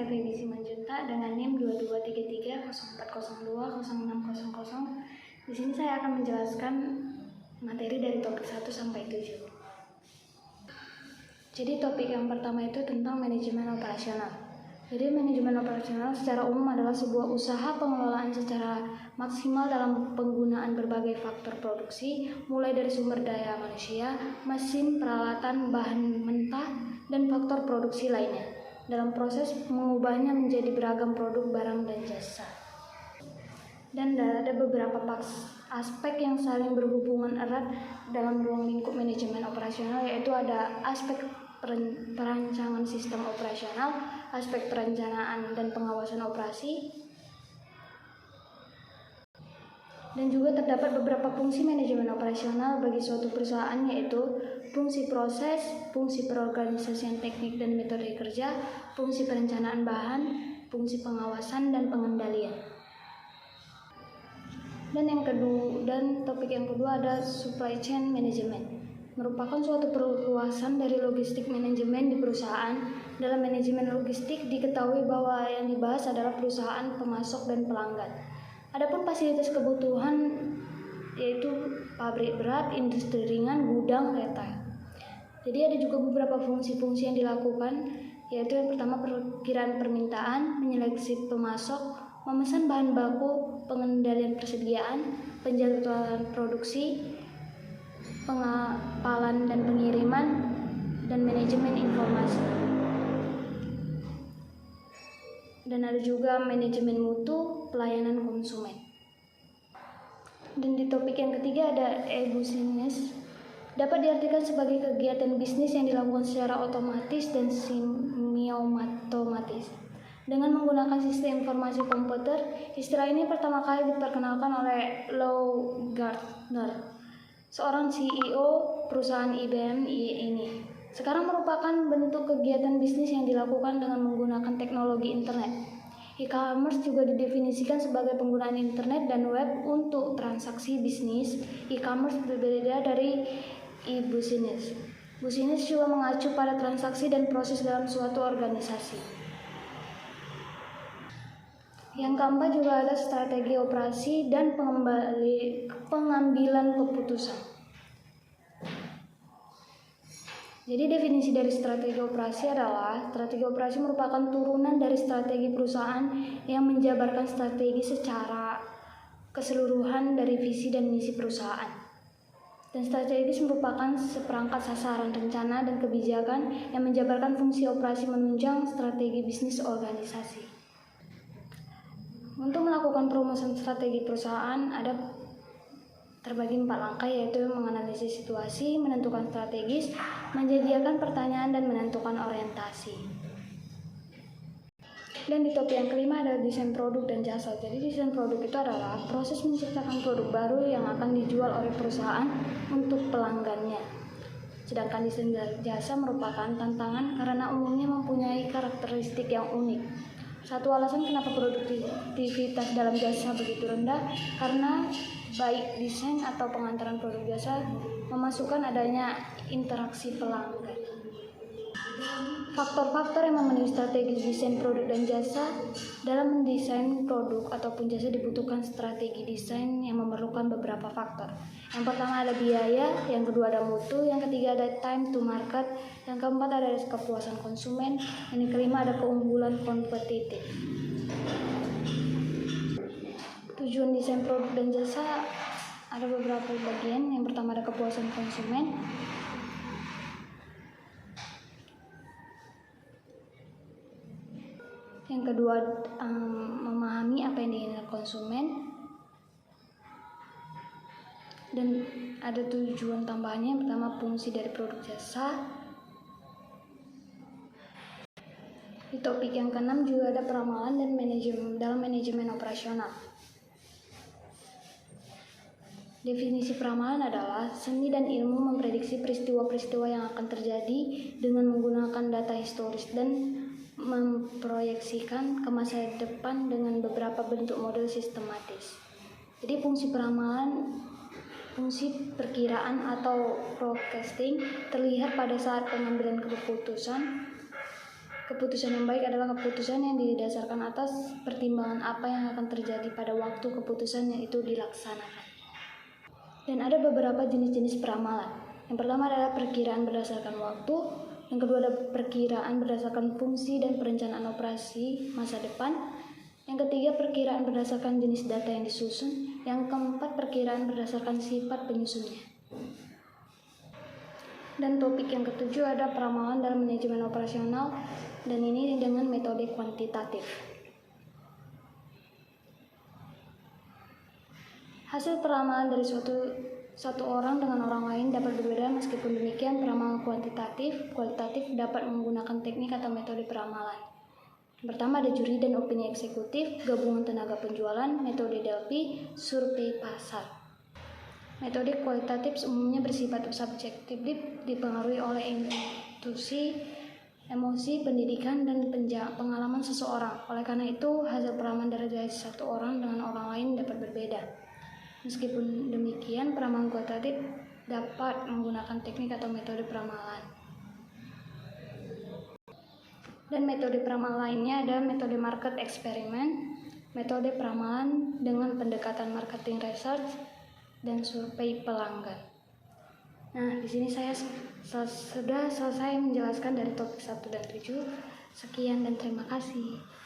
saya Feby Simanjunta dengan NIM 223304020600. Di sini saya akan menjelaskan materi dari topik 1 sampai 7. Jadi topik yang pertama itu tentang manajemen operasional. Jadi manajemen operasional secara umum adalah sebuah usaha pengelolaan secara maksimal dalam penggunaan berbagai faktor produksi, mulai dari sumber daya manusia, mesin, peralatan, bahan mentah, dan faktor produksi lainnya, dalam proses mengubahnya menjadi beragam produk, barang, dan jasa. Dan ada beberapa aspek yang saling berhubungan erat dalam ruang lingkup manajemen operasional, yaitu ada aspek perancangan sistem operasional, aspek perencanaan dan pengawasan operasi, dan juga terdapat beberapa fungsi manajemen operasional bagi suatu perusahaan, yaitu fungsi proses, fungsi perorganisasian teknik dan metode kerja, fungsi perencanaan bahan, fungsi pengawasan dan pengendalian. Dan topik yang kedua ada supply chain management, merupakan suatu perluasan dari logistik manajemen di perusahaan. Dalam manajemen logistik diketahui bahwa yang dibahas adalah perusahaan, pemasok, dan pelanggan. Adapun fasilitas kebutuhan yaitu pabrik berat, industri ringan, gudang, retail. Jadi ada juga beberapa fungsi-fungsi yang dilakukan, yaitu yang pertama perkiraan permintaan, menyeleksi pemasok, memesan bahan baku, pengendalian persediaan, penjadwalan produksi, pengapalan dan pengiriman, dan manajemen informasi. Dan ada juga manajemen mutu, pelayanan konsumen. Dan di topik yang ketiga ada e-business, dapat diartikan sebagai kegiatan bisnis yang dilakukan secara otomatis dan semi-otomatis dengan menggunakan sistem informasi komputer. Istilah ini pertama kali diperkenalkan oleh Lou Gardner, seorang CEO perusahaan IBM ini. Sekarang merupakan bentuk kegiatan bisnis yang dilakukan dengan menggunakan teknologi internet. E-commerce juga didefinisikan sebagai penggunaan internet dan web untuk transaksi bisnis. E-commerce berbeda dari e-business. Business juga mengacu pada transaksi dan proses dalam suatu organisasi. Yang keempat juga ada strategi operasi dan pengambilan keputusan. Jadi definisi dari strategi operasi adalah, strategi operasi merupakan turunan dari strategi perusahaan yang menjabarkan strategi secara keseluruhan dari visi dan misi perusahaan. Dan strategis merupakan seperangkat sasaran, rencana, dan kebijakan yang menjabarkan fungsi operasi menunjang strategi bisnis organisasi. Untuk melakukan perumusan strategi perusahaan ada terbagi 4 langkah, yaitu menganalisis situasi, menentukan strategis, menyediakan pertanyaan, dan menentukan orientasi. Dan di topik yang kelima ada desain produk dan jasa. Jadi desain produk itu adalah proses menciptakan produk baru yang akan dijual oleh perusahaan untuk pelanggannya. Sedangkan desain jasa merupakan tantangan karena umumnya mempunyai karakteristik yang unik. Satu alasan kenapa produktivitas dalam jasa begitu rendah, karena baik desain atau pengantaran produk jasa memasukkan adanya interaksi pelanggan. Faktor-faktor yang memenuhi strategi desain produk dan jasa. Dalam mendesain produk ataupun jasa dibutuhkan strategi desain yang memerlukan beberapa faktor. Yang pertama ada biaya, yang kedua ada mutu, yang ketiga ada time to market, yang keempat ada kepuasan konsumen, yang kelima ada keunggulan kompetitif. Tujuan desain produk dan jasa ada beberapa bagian. Yang pertama ada kepuasan konsumen. Yang kedua memahami apa yang diinginkan konsumen. Dan ada tujuan tambahannya. Yang pertama fungsi dari produk jasa. Di topik yang keenam juga ada peramalan dan dalam manajemen operasional. Definisi peramalan adalah seni dan ilmu memprediksi peristiwa-peristiwa yang akan terjadi dengan menggunakan data historis dan memproyeksikan ke masa depan dengan beberapa bentuk model sistematis. Jadi fungsi peramalan, fungsi perkiraan atau forecasting terlihat pada saat pengambilan keputusan Keputusan yang baik adalah keputusan yang didasarkan atas pertimbangan apa yang akan terjadi pada waktu keputusan yang itu dilaksanakan. Dan ada beberapa jenis-jenis peramalan. Yang pertama adalah perkiraan berdasarkan waktu, yang kedua adalah perkiraan berdasarkan fungsi dan perencanaan operasi masa depan, yang ketiga perkiraan berdasarkan jenis data yang disusun, yang keempat perkiraan berdasarkan sifat penyusunnya. Dan topik yang ketujuh ada peramalan dalam manajemen operasional, dan ini dengan metode kuantitatif. Hasil peramalan dari satu orang dengan orang lain dapat berbeda. Meskipun demikian, peramalan kualitatif dapat menggunakan teknik atau metode peramalan. Pertama ada juri dan opini eksekutif, gabungan tenaga penjualan, metode Delphi, survei pasar. Metode kualitatif umumnya bersifat subjektif, dipengaruhi oleh intuisi, emosi, pendidikan, dan pengalaman seseorang. Oleh karena itu, hasil peramalan dari satu orang dengan orang lain dapat berbeda. Meskipun demikian, peramalan kualitatif dapat menggunakan teknik atau metode peramalan. Dan metode peramalan lainnya ada metode market experiment, metode peramalan dengan pendekatan marketing research, dan survei pelanggan. Nah, di sini saya sudah selesai menjelaskan dari topik 1 dan 7. Sekian dan terima kasih.